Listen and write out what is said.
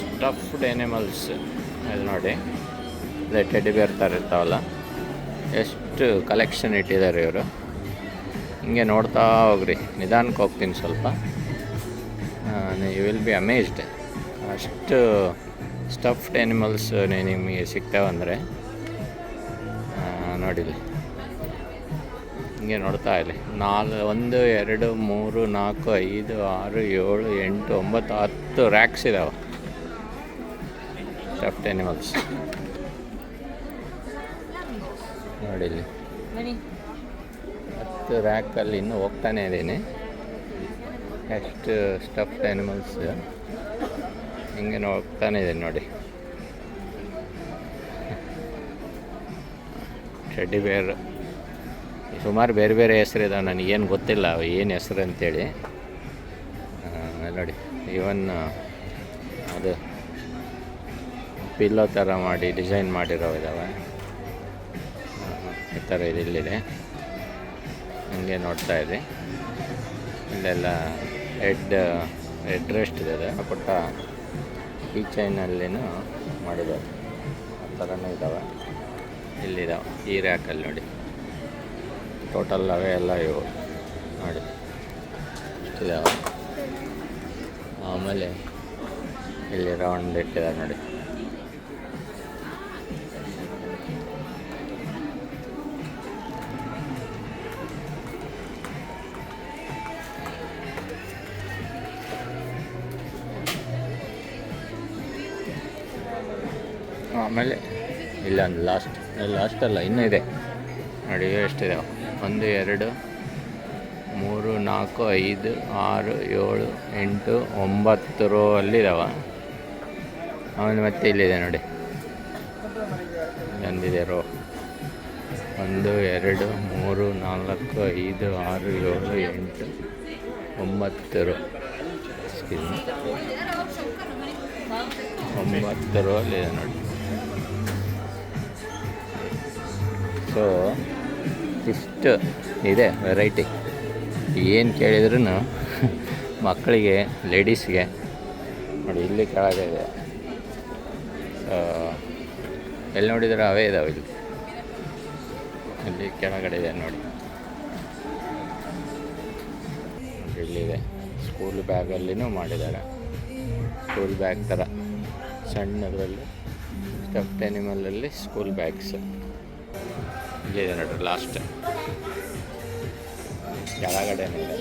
Stuffed animals. ಇದು ನೋಡಿ, ಅದೇ ಟೆಡ್ಡಿ ಬೇರ್ ಥರ ಇರ್ತಾವಲ್ಲ, ಎಷ್ಟು ಕಲೆಕ್ಷನ್ ಇಟ್ಟಿದ್ದಾರೆ ಇವರು. ಹಿಂಗೆ ನೋಡ್ತಾ ಹೋಗ್ರಿ, ನಿಧಾನಕ್ಕೆ ಹೋಗ್ತೀನಿ ಸ್ವಲ್ಪ. You will be amazed. ಅಷ್ಟು ಸ್ಟಫ್ಡ್ ಎನಿಮಲ್ಸ್ ನಿಮಗೆ ಸಿಗ್ತಾವಂದರೆ ನೋಡಿಲಿ. ಹಿಂಗೆ ನೋಡ್ತಾ ಇಲ್ಲಿ 1 2 3 4 5 6 7 8 9 10 ರ್ಯಾಕ್ಸ್ ಇದ್ದಾವೆ ಸ್ಟಫ್ಡ್ ಎನಿಮಲ್ಸ್. ನೋಡಿಲಿ 10 ರ್ಯಾಕಲ್ಲಿ ಇನ್ನೂ ಹೋಗ್ತಾನೆ ಇದ್ದೀನಿ. ಎಷ್ಟು ಸ್ಟಫ್ಡ್ ಎನಿಮಲ್ಸ್ ಹಿಂಗೆ ಹೋಗ್ತಾನೆ ಇದೆ ನೋಡಿ. ಟೆಡ್ಡಿ ಬೇರ್ ಸುಮಾರು ಬೇರೆ ಬೇರೆ ಹೆಸರಿದಾವೆ, ನನಗೇನು ಗೊತ್ತಿಲ್ಲ ಅವು ಏನು ಹೆಸರು ಅಂತೇಳಿ. ನೋಡಿ, ಈವನ್ ಅದು ಪಿಲ್ಲೋ ಥರ ಮಾಡಿ ಡಿಸೈನ್ ಮಾಡಿರೋ ಇದ್ದಾವೆ. ಈ ಥರ ಇಲ್ಲಿದೆ. ಹಂಗೆ ನೋಡ್ತಾ ಇದೆ. ಇಲ್ಲೆಲ್ಲ ಹೆಡ್ ರೆಸ್ಟ್ ಇದೆ. ಪುಟ್ಟ ಈ ಚೈನಲ್ಲಿನೂ ಮಾಡಿದ್ದಾರೆ, ಆ ಥರನೂ ಇದ್ದಾವೆ. ಇಲ್ಲಿದ್ದಾವೆ ಈ ರ್ಯಾಕಲ್ಲಿ ನೋಡಿ. ಟೋಟಲ್ ಅವೇ ಎಲ್ಲ ಇವು ನೋಡಿ ಇಷ್ಟಿದ್ದಾವೆ. ಆಮೇಲೆ ಇಲ್ಲಿ ರೌಂಡ್ ಇಟ್ಟಿದ್ದಾರೆ ನೋಡಿ. ಆಮೇಲೆ ಇಲ್ಲೊಂದು ಲಾಸ್ಟಲ್ಲ ಇನ್ನೂ ಇದೆ ನೋಡಿ. ಎಷ್ಟಿದಾವೆ? 1 2 3 4 5 6 7 8 9 ರೋ ಅಲ್ಲಿದ್ದಾವೆ. ಆಮೇಲೆ ಮತ್ತೆ ಇಲ್ಲಿದೆ ನೋಡಿ, ಒಂದಿದೆ ರೋ. 1 2 3 4 5 6 7 8 9 ರೋ. 9 ರೋ ಅಲ್ಲಿದೆ ನೋಡಿ. ಸೊ ಇಷ್ಟು ಇದೆ ವೆರೈಟಿ. ಏನು ಕೇಳಿದ್ರೂ ಮಕ್ಕಳಿಗೆ, ಲೇಡೀಸ್ಗೆ ನೋಡಿ. ಇಲ್ಲಿ ಕೆಳಗೆ ಇದೆ. ಎಲ್ಲಿ ನೋಡಿದ್ರೆ ಅವೇ ಇದಾವೆ. ಇಲ್ಲಿ ಕೆಳಗಡೆ ಇದೆ ನೋಡಿ. ಇಲ್ಲಿದೆ ಸ್ಕೂಲ್ ಬ್ಯಾಗಲ್ಲಿನೂ ಮಾಡಿದ್ದಾರೆ. ಸ್ಕೂಲ್ ಬ್ಯಾಗ್ ಥರ ಸಣ್ಣದರಲ್ಲಿ ಸ್ಟಫ್ಡ್ ಎನಿಮಲಲ್ಲಿ ಸ್ಕೂಲ್ ಬ್ಯಾಗ್ಸ್ ಇಲ್ಲಿದೆ ನೋಡ್ರಿ. ಲಾಸ್ಟ್ ಕೆಳಗಡೆನಿದೆ.